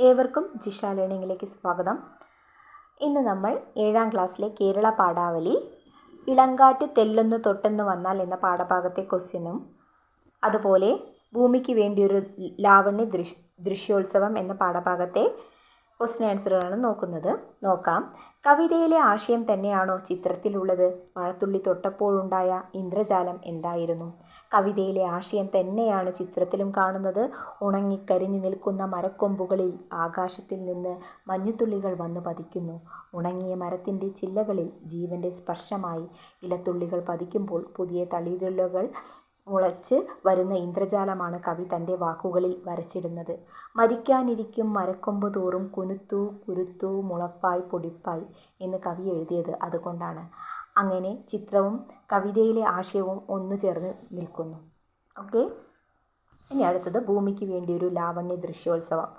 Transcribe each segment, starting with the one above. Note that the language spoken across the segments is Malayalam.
ഏവർക്കും ജിഷ ലേണിംഗിലേക്ക് സ്വാഗതം. ഇന്ന് നമ്മൾ 7ാം ക്ലാസ്സിലെ കേരള പാഠാവലി ഇളങ്കാറ്റ് തെല്ലൊന്നു തൊട്ടെന്ന് വന്നാൽ എന്ന പാഠഭാഗത്തെ ക്വസ്റ്റ്യനും അതുപോലെ ഭൂമിക്ക് വേണ്ടിയൊരു ലാവണ്യ ദൃശ്യോത്സവം എന്ന പാഠഭാഗത്തെ ക്വസ്റ്റ്യൻ ആൻസറുകളാണ് നോക്കാം. കവിതയിലെ ആശയം തന്നെയാണോ ചിത്രത്തിലുള്ളത്? മഴത്തുള്ളി തൊട്ടപ്പോഴുണ്ടായ ഇന്ദ്രജാലം എന്തായിരുന്നു? കവിതയിലെ ആശയം തന്നെയാണ് ചിത്രത്തിലും കാണുന്നത്. ഉണങ്ങിക്കരിഞ്ഞു നിൽക്കുന്ന മരക്കൊമ്പുകളിൽ ആകാശത്തിൽ നിന്ന് മഞ്ഞുതുള്ളികൾ വന്നു പതിക്കുന്നു. ഉണങ്ങിയ മരത്തിൻ്റെ ചില്ലകളിൽ ജീവൻ്റെ സ്പർശമായി ഇലത്തുള്ളികൾ പതിക്കുമ്പോൾ പുതിയ തളിരിലകൾ മുളച്ച് വരുന്ന ഇന്ദ്രജാലമാണ് കവി തൻ്റെ വാക്കുകളിൽ വരച്ചിടുന്നത്. മരിക്കാനിരിക്കും മരക്കൊമ്പ് തോറും കുനുത്തു കുരുത്തു മുളപ്പായി പൊടിപ്പായി എന്ന് കവി എഴുതിയത് അതുകൊണ്ടാണ്. അങ്ങനെ ചിത്രവും കവിതയിലെ ആശയവും ഒന്നു ചേർന്ന് നിൽക്കുന്നു. ഓക്കെ, ഇനി അടുത്തത് ഭൂമിക്ക് വേണ്ടിയൊരു ലാവണ്യ ദൃശ്യോത്സവം.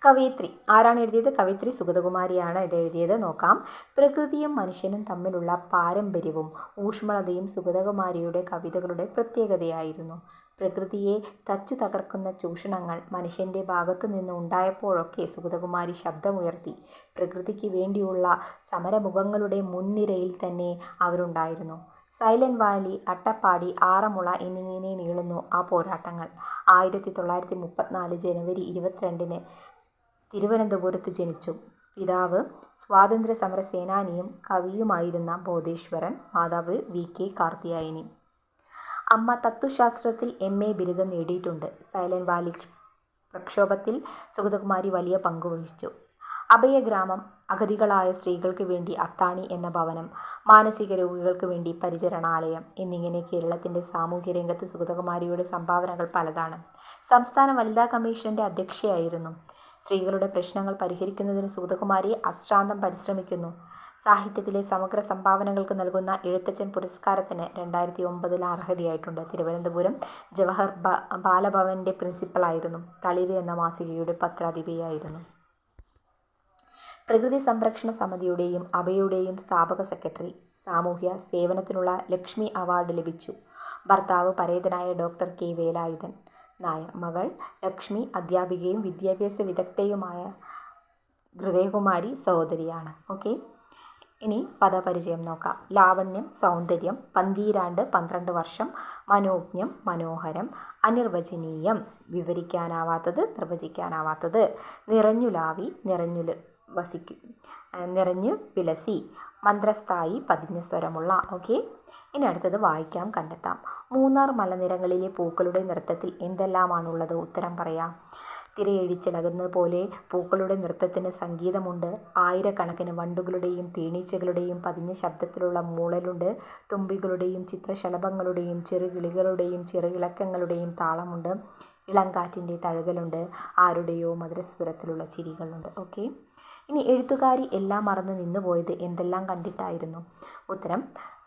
കവയിത്രി ആരാണ് എഴുതിയത്? കവയിത്രി സുഗതകുമാരിയാണ് ഇത് എഴുതിയത്. നോക്കാം. പ്രകൃതിയും മനുഷ്യനും തമ്മിലുള്ള പാരമ്പര്യവും ഊഷ്മളതയും സുഗതകുമാരിയുടെ കവിതകളുടെ പ്രത്യേകതയായിരുന്നു. പ്രകൃതിയെ തച്ചു തകർക്കുന്ന ചൂഷണങ്ങൾ മനുഷ്യൻ്റെ ഭാഗത്തു നിന്ന് ഉണ്ടായപ്പോഴൊക്കെ സുഗതകുമാരി ശബ്ദമുയർത്തി. പ്രകൃതിക്ക് വേണ്ടിയുള്ള സമരമുഖങ്ങളുടെ മുൻനിരയിൽ തന്നെ അവരുണ്ടായിരുന്നു. സൈലന്റ് വാലി, അട്ടപ്പാടി, ആറന്മുള എന്നിങ്ങനെ നീളുന്നു ആ പോരാട്ടങ്ങൾ. 1934 ജനുവരി 22 തിരുവനന്തപുരത്ത് ജനിച്ചു. പിതാവ് സ്വാതന്ത്ര്യ സമര സേനാനിയും കവിയുമായിരുന്ന ബോധേശ്വരൻ, മാതാവ് VK കാർത്തിയായനി. അമ്മ തത്വശാസ്ത്രത്തിൽ MA ബിരുദം നേടിയിട്ടുണ്ട്. സൈലന്റ് വാലി പ്രക്ഷോഭത്തിൽ സുഗതകുമാരി വലിയ പങ്കുവഹിച്ചു. അഭയഗ്രാമം, അഗതികളായ സ്ത്രീകൾക്ക് വേണ്ടി അത്താണി എന്ന ഭവനം, മാനസിക രോഗികൾക്ക് വേണ്ടി പരിചരണാലയം എന്നിങ്ങനെ കേരളത്തിൻ്റെ സാമൂഹ്യ രംഗത്ത് സുഗതകുമാരിയുടെ സംഭാവനകൾ പലതാണ്. സംസ്ഥാന വനിതാ കമ്മീഷന്റെ അധ്യക്ഷയായിരുന്നു. സ്ത്രീകളുടെ പ്രശ്നങ്ങൾ പരിഹരിക്കുന്നതിന് സുഗതകുമാരി അശ്രാന്തം പരിശ്രമിക്കുന്നു. സാഹിത്യത്തിലെ സമഗ്ര സംഭാവനകൾക്ക് നൽകുന്ന എഴുത്തച്ഛൻ പുരസ്കാരത്തിന് 2009 അർഹതയായിട്ടുണ്ട്. തിരുവനന്തപുരം ജവഹർ ബാലഭവന്റെ പ്രിൻസിപ്പലായിരുന്നു. തളിര് എന്ന മാസികയുടെ പത്രാധിപയായിരുന്നു. പ്രകൃതി സംരക്ഷണ സമിതിയുടെയും അഭയുടെയും സ്ഥാപക സെക്രട്ടറി. സാമൂഹ്യ സേവനത്തിനുള്ള ലക്ഷ്മി അവാർഡ് ലഭിച്ചു. ഭർത്താവ് പരേതനായ ഡോക്ടർ K വേലായുധൻ നായർ. മകൾ ലക്ഷ്മി അധ്യാപികയും വിദ്യാഭ്യാസ വിദഗ്ധയുമായ ഹൃദയകുമാരി സഹോദരിയാണ്. ഓക്കെ, ഇനി പദപരിചയം നോക്കാം. ലാവണ്യം, സൗന്ദര്യം, പന്തീരാണ്ട്, 12 വർഷം, മനോജ്ഞം, മനോഹരം, അനിർവചനീയം, വിവരിക്കാനാവാത്തത്, നിർവചിക്കാനാവാത്തത്, നിറഞ്ഞുലാവി, നിറഞ്ഞു വിലസി, മന്ത്രസ്ഥായി, പതിഞ്ഞ സ്വരമുള്ള. ഓക്കെ, ഇനി അടുത്തത് വായിക്കാം, കണ്ടെത്താം. മൂന്നാർ മലനിരകളിലെ പൂക്കളുടെ നൃത്തത്തിൽ എന്തെല്ലാമാണുള്ളത്? ഉത്തരം പറയാം. തിരയടിച്ചിളകുന്നത് പോലെ പൂക്കളുടെ നൃത്തത്തിന് സംഗീതമുണ്ട്. ആയിരക്കണക്കിന് വണ്ടുകളുടെയും തേനീച്ചകളുടെയും പതിഞ്ഞ ശബ്ദത്തിലുള്ള മൂളലുണ്ട്. തുമ്പികളുടെയും ചിത്രശലഭങ്ങളുടെയും ചെറുകിളികളുടെയും ചെറുകിളക്കങ്ങളുടെയും താളമുണ്ട്. ഇളങ്കാറ്റിൻ്റെ തഴുകലുണ്ട്. ആരുടെയോ മധുരസ്വരത്തിലുള്ള ചിരികളുണ്ട്. ഓക്കെ, ഇനി എഴുത്തുകാരി എല്ലാം മറന്ന് നിന്നുപോയത് എന്തെല്ലാം കണ്ടിട്ടായിരുന്നു? ഉത്തരം,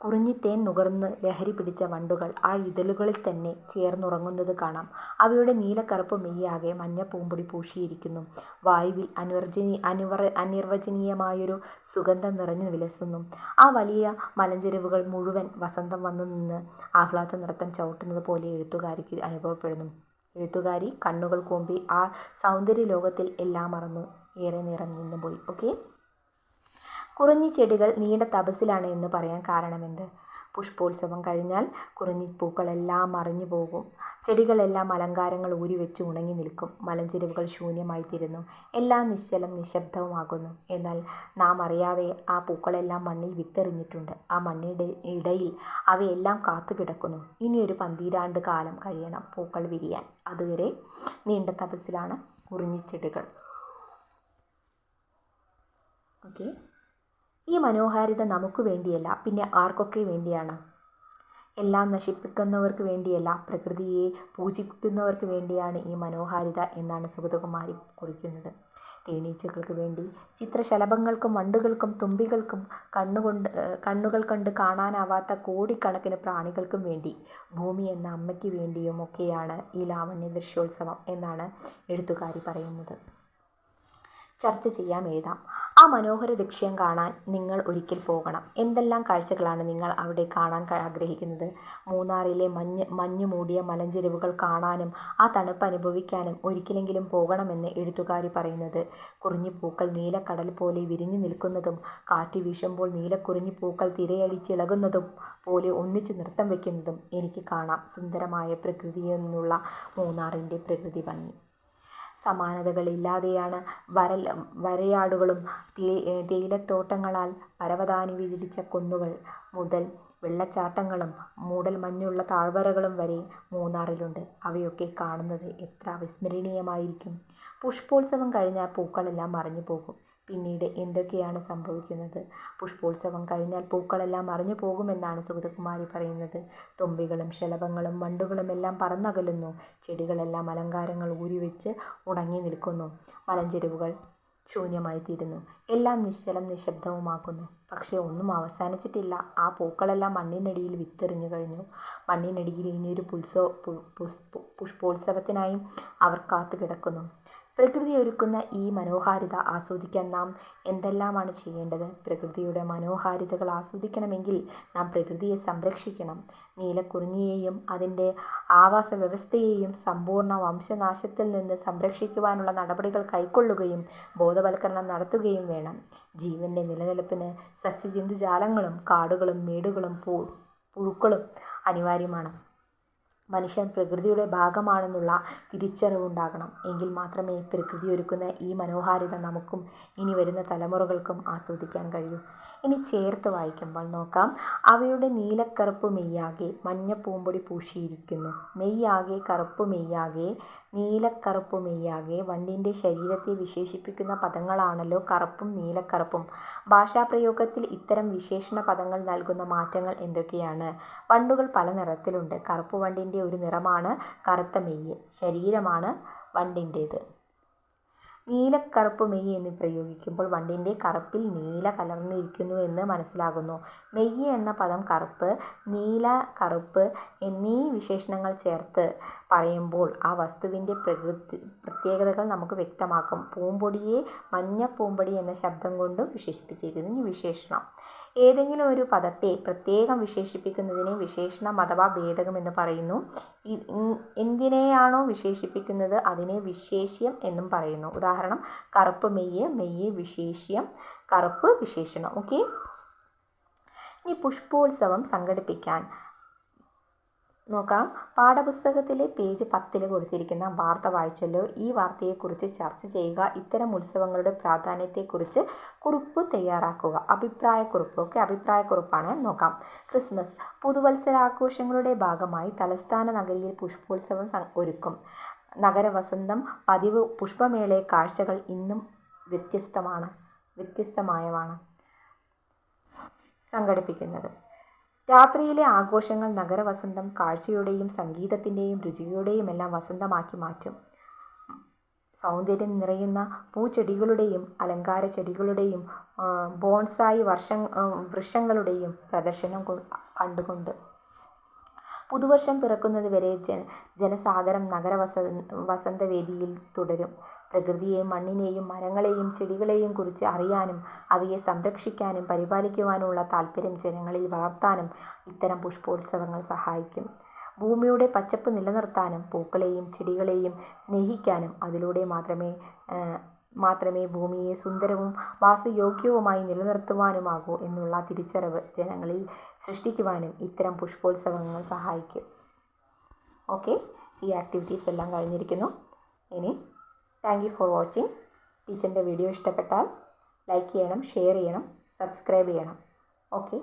കുറിഞ്ഞിത്തേൻ നുകർന്ന് ലഹരി പിടിച്ച വണ്ടുകൾ ആ ഇതളുകളിൽ തന്നെ ചേർന്നുറങ്ങുന്നത് കാണാം. അവയുടെ നീലക്കറുപ്പ് മെയ്യാകെ മഞ്ഞപ്പൂമ്പൊടി പൂശിയിരിക്കുന്നു. വായുവിൽ അനിർവചനീയമായൊരു സുഗന്ധം നിറഞ്ഞു വിലസുന്നു. ആ വലിയ മലഞ്ചെരുവുകൾ മുഴുവൻ വസന്തം വന്നു നിന്ന് ആഹ്ലാദ നൃത്തം ചവിട്ടുന്നത് പോലെ എഴുത്തുകാരിക്ക് അനുഭവപ്പെടുന്നു. എഴുത്തുകാരി കണ്ണുകൾ കൂമ്പി ആ സൗന്ദര്യ ലോകത്തിൽ എല്ലാം മറന്നു ഏറെ നേരം നിന്നുപോയി. ഓക്കെ, കുറിഞ്ഞിച്ചെടികൾ നീണ്ട തപസ്സിലാണ് എന്ന് പറയാൻ കാരണമെന്ത്? പുഷ്പോത്സവം കഴിഞ്ഞാൽ കുറിഞ്ഞിപ്പൂക്കളെല്ലാം മറിഞ്ഞു പോകും. ചെടികളെല്ലാം അലങ്കാരങ്ങൾ ഊരിവെച്ച് ഉണങ്ങി നിൽക്കും. മലഞ്ചെരുവുകൾ ശൂന്യമായി തീരുന്നു. എല്ലാം നിശ്ചലം, നിശബ്ദവുമാകുന്നു. എന്നാൽ നാം അറിയാതെ ആ പൂക്കളെല്ലാം മണ്ണിൽ വിത്തെറിഞ്ഞിട്ടുണ്ട്. ആ മണ്ണിൻ്റെ ഇടയിൽ അവയെല്ലാം കാത്തുകിടക്കുന്നു. ഇനിയൊരു 12 കാലം കഴിയണം പൂക്കൾ വിരിയാൻ. അതുവരെ നീണ്ട തപസ്സിലാണ് കുറിഞ്ഞിച്ചെടികൾ. ഓക്കെ, ഈ മനോഹാരിത നമുക്ക് വേണ്ടിയല്ല, പിന്നെ ആർക്കൊക്കെ വേണ്ടിയാണ്? എല്ലാം നശിപ്പിക്കുന്നവർക്ക് വേണ്ടിയല്ല, പ്രകൃതിയെ പൂജിക്കുന്നവർക്ക് വേണ്ടിയാണ് ഈ മനോഹാരിത എന്നാണ് സുഗതകുമാരി കുറിക്കുന്നത്. തേനീച്ചകൾക്ക് വേണ്ടി, ചിത്രശലഭങ്ങൾക്കും വണ്ടുകൾക്കും തുമ്പികൾക്കും കണ്ണുകൾ കണ്ട് കാണാനാവാത്ത കോടിക്കണക്കിന് പ്രാണികൾക്കും വേണ്ടി, ഭൂമി എന്ന അമ്മയ്ക്ക് വേണ്ടിയും ഒക്കെയാണ് ഈ ലാവണ്യ ദൃശ്യോത്സവം എന്നാണ് എഴുത്തുകാരി പറയുന്നത്. ചർച്ച ചെയ്യാം, എഴുതാം. ആ മനോഹര ദൃശ്യം കാണാൻ നിങ്ങൾ ഒരിക്കൽ പോകണം. എന്തെല്ലാം കാഴ്ചകളാണ് നിങ്ങൾ അവിടെ കാണാൻ ആഗ്രഹിക്കുന്നത്? മൂന്നാറിലെ മഞ്ഞു മൂടിയ മലഞ്ചെരിവുകൾ കാണാനും ആ തണുപ്പ് അനുഭവിക്കാനും ഒരിക്കലെങ്കിലും പോകണമെന്ന് എഴുത്തുകാരി പറയുന്നത്. കുറിഞ്ഞിപ്പൂക്കൾ നീലക്കടൽ പോലെ വിരിഞ്ഞു നിൽക്കുന്നതും കാറ്റ് വീശുമ്പോൾ നീലക്കുറിഞ്ഞിപ്പൂക്കൾ തിരയടിച്ചിളകുന്നതും പോലെ ഒന്നിച്ചു നൃത്തം വയ്ക്കുന്നതും എനിക്ക് കാണാം. സുന്ദരമായ പ്രകൃതിയിൽ നിന്നുള്ള മൂന്നാറിൻ്റെ പ്രകൃതി ഭംഗി. സമാനതകളില്ലാതെയാണ് വരയാടുകളും തേയിലത്തോട്ടങ്ങളാൽ പരവതാനി വിരിച്ച കുന്നുകൾ മുതൽ വെള്ളച്ചാട്ടങ്ങളും മൂടൽമഞ്ഞുള്ള താഴ്വരകളും വരെ മൂന്നാറിലുണ്ട്. അവയൊക്കെ കാണുന്നത് എത്ര അവിസ്മരണീയമായിരിക്കും. പുഷ്പോത്സവം കഴിഞ്ഞാൽ പൂക്കളെല്ലാം മറഞ്ഞു പോകും. പിന്നീട് എന്തൊക്കെയാണ് സംഭവിക്കുന്നത്? പുഷ്പോത്സവം കഴിഞ്ഞാൽ പൂക്കളെല്ലാം മറഞ്ഞു പോകുമെന്നാണ് സുഗതകുമാരി പറയുന്നത്. തുമ്പികളും ശലഭങ്ങളും വണ്ടുകളും എല്ലാം പറന്നകലുന്നു. ചെടികളെല്ലാം അലങ്കാരങ്ങൾ ഊരിവെച്ച് ഉണങ്ങി നിൽക്കുന്നു. മലഞ്ചെരിവുകൾ ശൂന്യമായിത്തീരുന്നു. എല്ലാം നിശബ്ദവുമാകുന്നു. പക്ഷേ ഒന്നും അവസാനിച്ചിട്ടില്ല. ആ പൂക്കളെല്ലാം മണ്ണിനടിയിൽ വിത്തെറിഞ്ഞു കഴിഞ്ഞു. മണ്ണിനടിയിൽ ഇനിയൊരു പുഷ്പോത്സവത്തിനായി അവർ കാത്തു കിടക്കുന്നു. പ്രകൃതി ഒരുക്കുന്ന ഈ മനോഹാരിത ആസ്വദിക്കാൻ നാം എന്തെല്ലാമാണ് ചെയ്യേണ്ടത്? പ്രകൃതിയുടെ മനോഹാരിതകൾ ആസ്വദിക്കണമെങ്കിൽ നാം പ്രകൃതിയെ സംരക്ഷിക്കണം. നീലക്കുറിഞ്ഞിയെയും അതിൻ്റെ ആവാസ വ്യവസ്ഥയെയും സമ്പൂർണ്ണ വംശനാശത്തിൽ നിന്ന് സംരക്ഷിക്കുവാനുള്ള നടപടികൾ കൈക്കൊള്ളുകയും ബോധവൽക്കരണം നടത്തുകയും വേണം. ജീവൻ്റെ നിലനിൽപ്പിന് സസ്യജന്തുജാലങ്ങളും കാടുകളും മേടുകളും പുഴുക്കളും അനിവാര്യമാണ്. മനുഷ്യൻ പ്രകൃതിയുടെ ഭാഗമാണെന്നുള്ള തിരിച്ചറിവുണ്ടാകണം. എങ്കിൽ മാത്രമേ പ്രകൃതി ഒരുക്കുന്ന ഈ മനോഹാരിത നമുക്കും ഇനി വരുന്ന തലമുറകൾക്കും ആസ്വദിക്കാൻ കഴിയൂ. ഇനി ചേർത്ത് വായിക്കുമ്പോൾ നോക്കാം. അവയുടെ നീലക്കറുപ്പ് മെയ്യാകെ മഞ്ഞപ്പൂമ്പൊടി പൂശിയിരിക്കുന്നു. മെയ്യാകെ കറുപ്പ് മെയ്യാകെ നീലക്കറുപ്പ് മെയ്യാകെ. വണ്ടിൻ്റെ ശരീരത്തെ വിശേഷിപ്പിക്കുന്ന പദങ്ങളാണല്ലോ കറുപ്പും നീലക്കറുപ്പും. ഭാഷാപ്രയോഗത്തിൽ ഇത്തരം വിശേഷണ പദങ്ങൾ നൽകുന്ന മാറ്റങ്ങൾ എന്തൊക്കെയാണ്? വണ്ടുകൾ പല നിറത്തിലുണ്ട്. കറുപ്പ് വണ്ടിൻ്റെ ഒരു നിറമാണ് കറുത്ത മെയ്യ്. ശരീരമാണ് വണ്ടിൻ്റേത്. നീലക്കറുപ്പ് മെയ്യ് എന്ന് പ്രയോഗിക്കുമ്പോൾ വണ്ടിൻ്റെ കറുപ്പിൽ നീല കലർന്നിരിക്കുന്നു എന്ന് മനസ്സിലാകുന്നു. മെയ്യ് എന്ന പദം കറുപ്പ്, നീല, കറുപ്പ് എന്നീ വിശേഷണങ്ങൾ ചേർത്ത് പറയുമ്പോൾ ആ വസ്തുവിൻ്റെ പ്രത്യേകതകൾ നമുക്ക് വ്യക്തമാക്കും. പൂമ്പൊടിയെ മഞ്ഞപ്പൂമ്പൊടി എന്ന ശബ്ദം കൊണ്ടും വിശേഷിപ്പിച്ചിരിക്കുന്നു. ഇനി വിശേഷണം. ഏതെങ്കിലും ഒരു പദത്തെ പ്രത്യേകം വിശേഷിപ്പിക്കുന്നതിനെ വിശേഷണം അഥവാ ഭേദകം എന്ന് പറയുന്നു. എന്തിനെയാണോ വിശേഷിപ്പിക്കുന്നത് അതിനെ വിശേഷ്യം എന്നും പറയുന്നു. ഉദാഹരണം: കറുപ്പ് മെയ്യ്, മെയ്യ് വിശേഷ്യം, കറുപ്പ് വിശേഷണം. ഓക്കെ. ഇനി പുഷ്പോത്സവം സംഘടിപ്പിക്കാൻ നോക്കാം. പാഠപുസ്തകത്തിലെ പേജ് 10 കൊടുത്തിരിക്കുന്ന വാർത്ത വായിച്ചല്ലോ. ഈ വാർത്തയെക്കുറിച്ച് ചർച്ച ചെയ്യുക. ഇത്തരം ഉത്സവങ്ങളുടെ പ്രാധാന്യത്തെക്കുറിച്ച് കുറിപ്പ് തയ്യാറാക്കുക. അഭിപ്രായക്കുറിപ്പ്. ഓക്കെ, അഭിപ്രായക്കുറിപ്പാണ്. നോക്കാം. ക്രിസ്മസ്. പുതുവത്സരാഘോഷങ്ങളുടെ ഭാഗമായി തലസ്ഥാന നഗരിയിൽ പുഷ്പോത്സവം ഒരുക്കും. നഗരവസന്തം പതിവ് പുഷ്പമേള കാഴ്ചകൾ ഇന്നും വ്യത്യസ്തമായവാണ് സംഘടിപ്പിക്കുന്നത്. രാത്രിയിലെ ആഘോഷങ്ങൾ നഗരവസന്തം കാഴ്ചയുടെയും സംഗീതത്തിൻ്റെയും രുചിയുടെയും എല്ലാം വസന്തമാക്കി മാറ്റും. സൗന്ദര്യം നിറയുന്ന പൂച്ചെടികളുടെയും അലങ്കാര ചെടികളുടെയും ബോൺസായി വൃക്ഷങ്ങളുടെയും പ്രദർശനം കണ്ടുകൊണ്ട് പുതുവർഷം പിറക്കുന്നത് വരെ ജനസാഗരം വസന്തവേദിയിൽ തുടരും. പ്രകൃതിയെയും മണ്ണിനെയും മരങ്ങളെയും ചെടികളെയും കുറിച്ച് അറിയാനും അവയെ സംരക്ഷിക്കാനും പരിപാലിക്കുവാനുമുള്ള താല്പര്യം ജനങ്ങളിൽ വളർത്താനും ഇത്തരം പുഷ്പോത്സവങ്ങൾ സഹായിക്കും. ഭൂമിയുടെ പച്ചപ്പ് നിലനിർത്താനും പൂക്കളെയും ചെടികളെയും സ്നേഹിക്കാനും അതിലൂടെ മാത്രമേ ഭൂമിയെ സുന്ദരവും വാസയോഗ്യവുമായി നിലനിർത്തുവാനുമാകൂ എന്നുള്ള തിരിച്ചറിവ് ജനങ്ങളിൽ സൃഷ്ടിക്കുവാനും ഇത്തരം പുഷ്പോത്സവങ്ങൾ സഹായിക്കും. ഓക്കെ, ഈ ആക്ടിവിറ്റീസ് എല്ലാം കഴിഞ്ഞിരിക്കുന്നു. ഇനി താങ്ക് യു ഫോർ വാച്ചിങ്. ടീച്ചറിൻ്റെ വീഡിയോ ഇഷ്ടപ്പെട്ടാൽ ലൈക്ക് ചെയ്യണം, ഷെയർ ചെയ്യണം, സബ്സ്ക്രൈബ് ചെയ്യണം. ഓക്കെ.